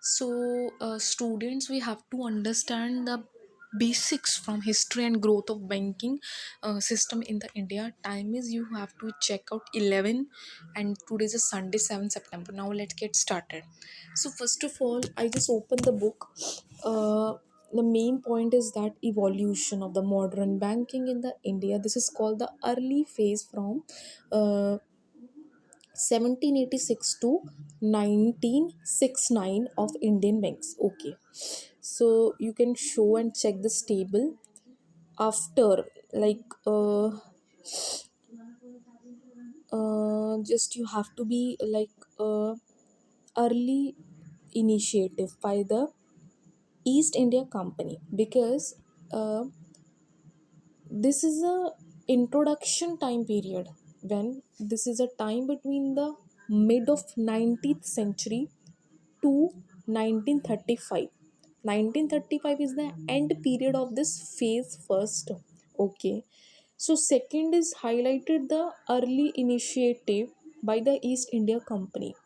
Students, we have to understand the basics from history and growth of banking system in the India. Time is you have to check out 11, and today is a Sunday, 7 September. Now let's get started. So first of all, I just opened the book. The main point is that evolution of the modern banking in the India. This is called the early phase from uh, 1786 to 1969 of Indian banks. Okay, so you can show and check this table after, like just you have to be like early initiative by the East India Company, because this is a introduction time period, when this is a time between the mid of 19th century to 1935. 1935 is the end period of this phase first. Okay, so second is highlighted the early initiative by the East India Company.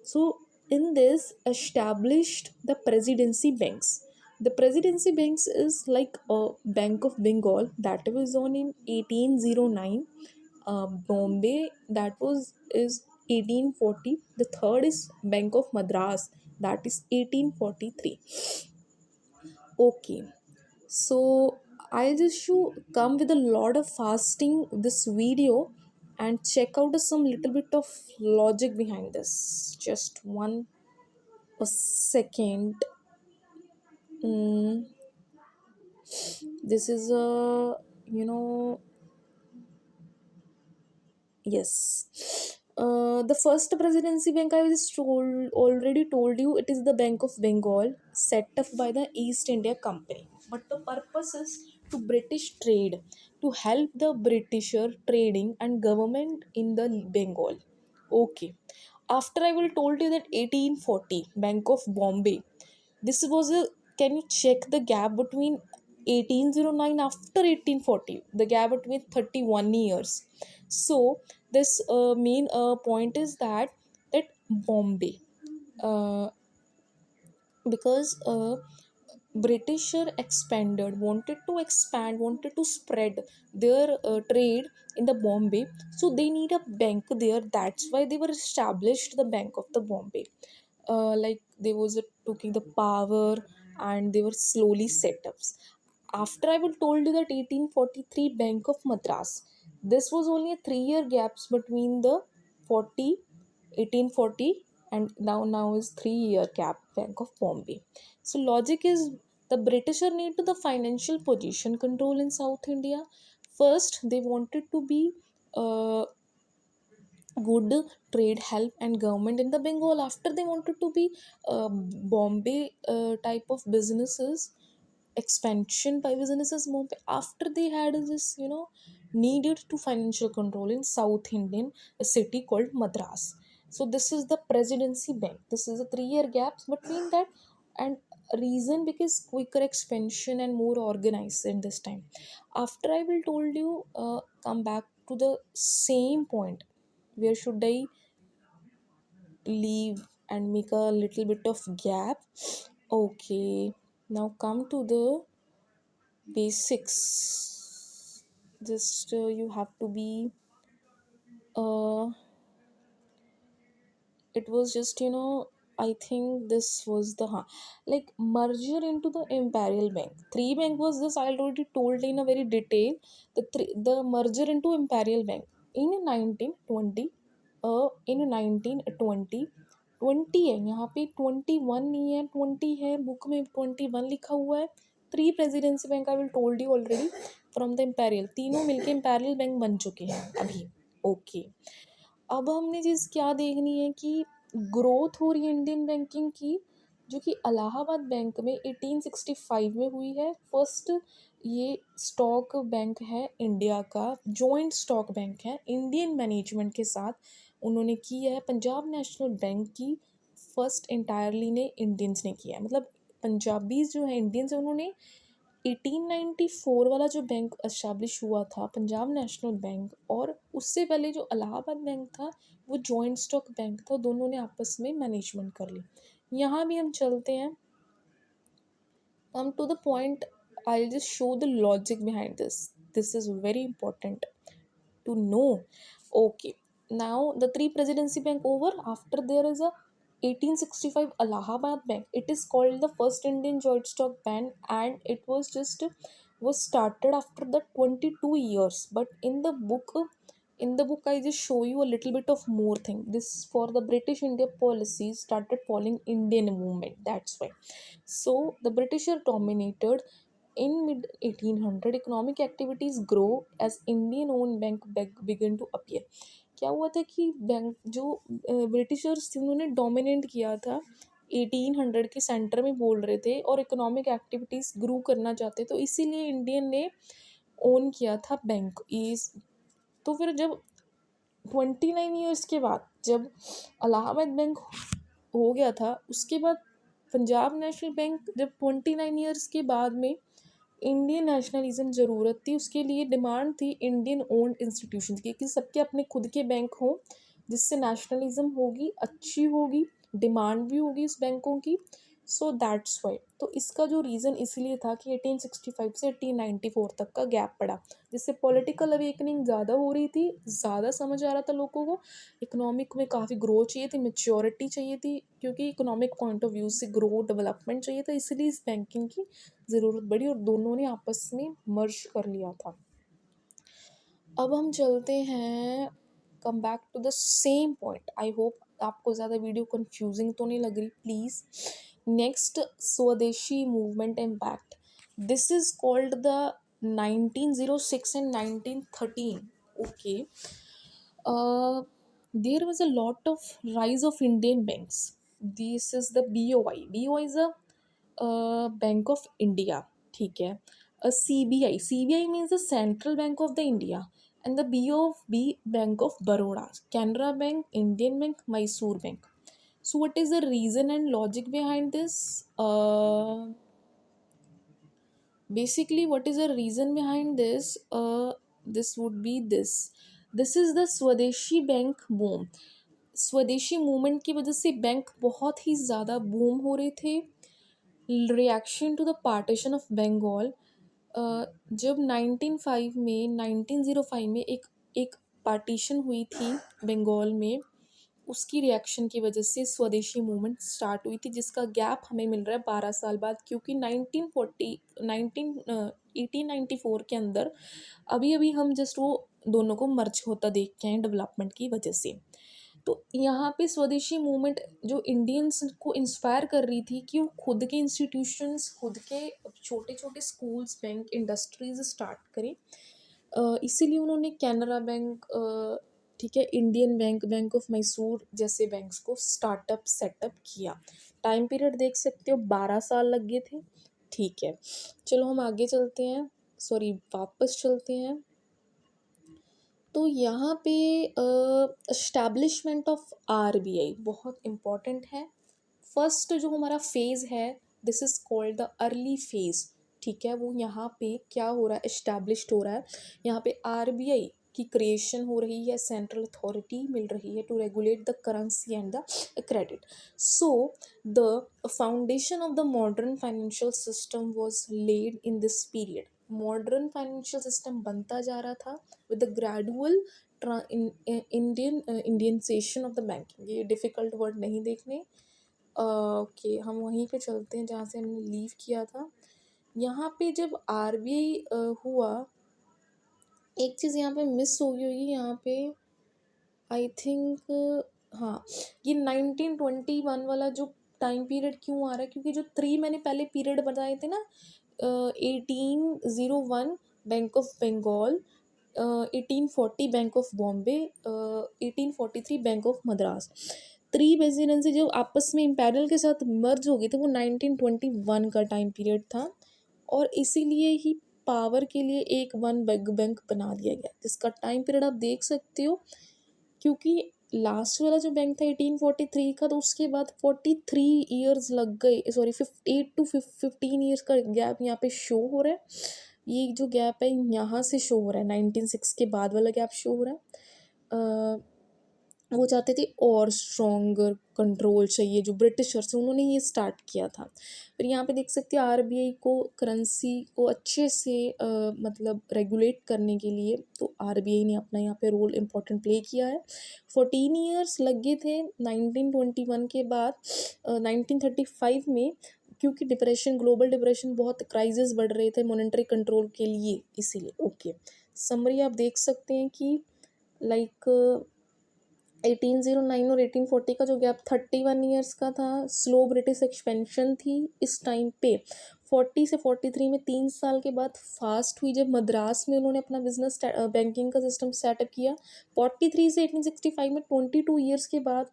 So in this established the presidency banks. The presidency banks is like a Bank of Bengal that was on in 1809. Bombay, that was is 1840. The third is Bank of Madras, that is 1843. Okay, so I'll just come with a lot of fasting this video and check out some little bit of logic behind this. Just one a second. mm, this is a, you know yes, the first presidency bank, I was already told you, it is the Bank of Bengal, set up by the East India Company, but the purpose is to British trade, to help the Britisher trading and government in the Bengal. Okay, after I will told you that 1840 Bank of Bombay, this was a, can you check the gap between 1809 after 1840, the gap between 31 years. So this main point is that Bombay, uh, because Britisher expanded, wanted to expand, wanted to spread their trade in the Bombay, so they need a bank there. That's why they were established the Bank of the Bombay. Like they was taking the power, and they were slowly setups. After I will told you that 1843 Bank of Madras, this was only a 3 year gaps between the 40 1840, and now is 3 year gap Bank of Bombay. So logic is the Britisher need to the financial position control in South India. First, they wanted to be uh, good trade help and government in the Bengal. After, they wanted to be Bombay type of businesses, expansion by businesses Bombay. After, they had this, needed to financial control in South Indian city called Madras. So this is the presidency bank. This is a 3 year gaps between that, and reason because quicker expansion and more organized in this time. After, I will told you, come back to the same point, where should I leave and make a little bit of gap. Okay, now come to the basics. Just you have to be uh it was just, I think this was the like merger into the Imperial Bank. Three bank was this, I already told in a very detail. The merger into Imperial Bank in 1920, in 1920 20 है यहाँ पे, 21 नहीं है, 20 है, book में 21 लिखा हुआ है. Three presidency bank, I will told you already, from the imperial, तीनों मिलके इम्पेरियल बैंक बन चुके हैं अभी. ओके, अब हमने चीज़ क्या देखनी है कि ग्रोथ हो रही है इंडियन बैंकिंग की, जो कि इलाहाबाद बैंक में 1865 में हुई है फर्स्ट. ये स्टॉक बैंक है इंडिया का, जॉइंट स्टॉक बैंक है इंडियन मैनेजमेंट के साथ. उन्होंने की है पंजाब नेशनल बैंक की फर्स्ट इंटायरली ने इंडियंस ने किया है, मतलब पंजाबीज जो है इंडियंस है, उन्होंने 1894 वाला जो बैंक एस्टैब्लिश हुआ था पंजाब नेशनल बैंक, और उससे पहले जो इलाहाबाद बैंक था वो जॉइंट स्टॉक बैंक था. दोनों ने आपस में मैनेजमेंट कर ली. यहाँ भी हम चलते हैं, come to the point. I'll just show the logic behind this is very important to know. Okay, now the three presidency bank over. After there is a 1865 Allahabad Bank. It is called the first Indian joint stock bank, and it was started after the 22 years. But in the book I just show you a little bit of more thing. This is for the British India policy started following Indian movement. That's why. So the British are dominated in mid 1800. Economic activities grow as Indian owned bank began to appear. क्या हुआ था कि bank जो Britishers थे उन्होंने dominate किया था 1800 के सेंटर में बोल रहे थे, और इकोनॉमिक एक्टिविटीज़ ग्रो करना चाहते, तो इसीलिए इंडियन ने ओन किया था बैंक इस। तो फिर जब 29 ईयर्स के बाद जब इलाहाबाद बैंक हो गया था, उसके बाद पंजाब नेशनल बैंक जब 29 ईयर्स के बाद में इंडियन नेशनलिज्म ज़रूरत थी, उसके लिए डिमांड थी इंडियन ओन्ड इंस्टीट्यूशन की कि सबके अपने खुद के बैंक हों, जिससे नेशनलिज्म होगी, अच्छी होगी, डिमांड भी होगी इस बैंकों की। So that's why. तो इसका जो रीज़न इसलिए था कि 1865 से 1894 तक का गैप पड़ा, जिससे पॉलिटिकल अवेकनिंग ज़्यादा हो रही थी, ज़्यादा समझ आ रहा था लोगों को, इकोनॉमिक में काफ़ी ग्रो चाहिए थी, मेच्योरिटी चाहिए थी, क्योंकि इकोनॉमिक पॉइंट ऑफ व्यू से ग्रो डेवलपमेंट चाहिए था, इसलिए इस बैंकिंग की ज़रूरत पड़ी और दोनों ने आपस में मर्ज कर लिया था। अब हम चलते हैं, come back to the same point. I hope आपको ज़्यादा वीडियो कंफ्यूजिंग तो नहीं लग रही, please. Next, Swadeshi movement impact. This is called the 1906 and 1913। Okay, there was a lot of rise of Indian banks. This is the BOI. BOI is a Bank of India. ठीक है. A CBI. CBI means the Central Bank of the India. And the BOB Bank of Baroda. Canara Bank, Indian Bank, Mysore Bank. So what is the reason and logic behind this? Basically, what is the reason behind this? This would be this is the स्वदेशी bank boom. स्वदेशी movement की वजह से bank बहुत ही ज़्यादा boom हो रहे थे। Reaction to the partition of Bengal. जब 1905 में एक पार्टीशन हुई थी बंगाल में, उसकी रिएक्शन की वजह से स्वदेशी मूवमेंट स्टार्ट हुई थी, जिसका गैप हमें मिल रहा है 12 साल बाद, क्योंकि 1894 के अंदर अभी अभी हम जस्ट वो दोनों को मर्ज होता देख के हैं डेवलपमेंट की वजह से। तो यहाँ पे स्वदेशी मूवमेंट जो इंडियंस को इंस्पायर कर रही थी कि वो खुद के इंस्टीट्यूशंस, खुद के छोटे छोटे स्कूल्स, बैंक, इंडस्ट्रीज स्टार्ट करें। इसीलिए उन्होंने कैनरा बैंक, ठीक है, Indian bank, bank of Mysore जैसे बैंक्स को स्टार्टअप सेटअप किया। टाइम पीरियड देख सकते हो, 12 साल लग गए थे। ठीक है, चलो हम आगे चलते हैं, सॉरी वापस चलते हैं। तो यहाँ पे एस्टैब्लिशमेंट ऑफ RBI बहुत इम्पॉर्टेंट है। फर्स्ट जो हमारा फेज़ है, this is called the early phase. ठीक है, वो यहाँ पे क्या हो रहा है, इस्टेब्लिश्ड हो रहा है। यहाँ पे RBI की क्रिएशन हो रही है, सेंट्रल अथॉरिटी मिल रही है to regulate the currency and the credit. So the foundation of the modern financial system was laid in this period. Modern financial system बनता जा रहा था with the gradual Indianisation of the banking. ये difficult word नहीं देखने। Okay, हम वहीं पे चलते हैं जहाँ से हमने लीव किया था। यहाँ पे जब RBI हुआ, एक चीज़ यहाँ पे मिस हो गई होगी, यहाँ पे आई थिंक, हाँ, ये 1921 वाला जो टाइम पीरियड क्यों आ रहा है, क्योंकि जो 3 मैंने पहले पीरियड बताए थे ना, 1801 bank of Bengal, 1840 bank of Bombay, 1843 bank of Madras, 3 presidency जो आपस में इम्पेरियल के साथ मर्ज हो गई थी, वो 1921 का टाइम पीरियड था। और इसीलिए ही पावर के लिए एक वन बिग बैंक बना दिया गया, जिसका टाइम पीरियड आप देख सकते हो। क्योंकि लास्ट वाला जो बैंक था 1843 का, तो उसके बाद 43 ईयर्स लग गए, सॉरी 8 to 15 ईयर्स का गैप यहाँ पे शो हो रहा है। ये जो गैप है यहाँ से शो हो रहा है, 1906 के बाद वाला गैप शो हो रहा है। वो चाहते थे और स्ट्रॉन्गर कंट्रोल चाहिए, जो ब्रिटिशर्स हैं उन्होंने ये स्टार्ट किया था। फिर यहाँ पे देख सकते हैं आरबीआई को करेंसी को अच्छे से मतलब रेगुलेट करने के लिए तो आरबीआई ने अपना यहाँ पे रोल इम्पोर्टेंट प्ले किया है। 14 ईयर्स लगे थे 1921 के बाद 1935 में, क्योंकि डिप्रेशन, ग्लोबल डिप्रेशन, बहुत क्राइसिस बढ़ रहे थे मॉनेटरी कंट्रोल के लिए, इसीलिए। ओके, समरी आप देख सकते हैं कि लाइक 1809 और 1840 का जो गैप 31 ईयर्स का था, स्लो ब्रिटिश एक्सपेंशन थी इस टाइम पे। 40 से 43 में 3 साल के बाद फास्ट हुई, जब मद्रास में उन्होंने अपना बिजनेस बैंकिंग का सिस्टम सेटअप किया। 43 से 1865 में 22 ईयर्स के बाद,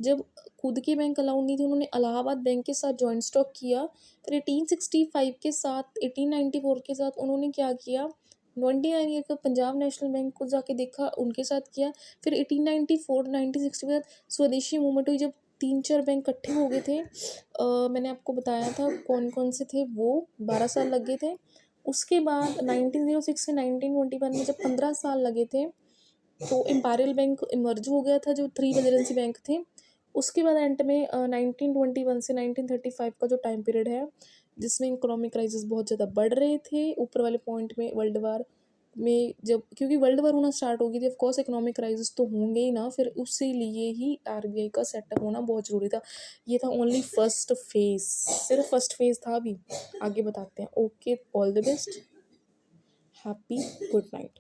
जब खुद के बैंक अलाउड नहीं थे, उन्होंने इलाहाबाद बैंक के साथ जॉइंट स्टॉक किया। फिर 1865 के साथ 1894 के साथ उन्होंने क्या किया, 29 ईयर का पंजाब नेशनल बैंक को जाके देखा, उनके साथ किया। फिर 1894 1960 के बाद स्वदेशी मूवमेंट हुई, जब 3-4 बैंक इकट्ठे हो गए थे। मैंने आपको बताया था कौन कौन से थे, वो 12 साल लग गए थे। उसके बाद 1906 से 1921 में जब 15 साल लगे थे, तो इम्पेरियल बैंक इमर्ज हो गया था, जो 3 रेजिडेंसी बैंक थे। उसके बाद एंड में 1921 से 1935 का जो टाइम पीरियड है, जिसमें इकोनॉमिक क्राइसिस बहुत ज़्यादा बढ़ रहे थे, ऊपर वाले पॉइंट में वर्ल्ड वार में, जब क्योंकि वर्ल्ड वार होना स्टार्ट हो गई थी, ऑफकोर्स इकोनॉमिक क्राइसिस तो होंगे ही ना, फिर उसी लिए ही आरबीआई का सेटअप होना बहुत ज़रूरी था। ये था ओनली फर्स्ट फेज, सिर्फ फर्स्ट फेज था। अभी आगे बताते हैं। Okay, all the best, happy, good night.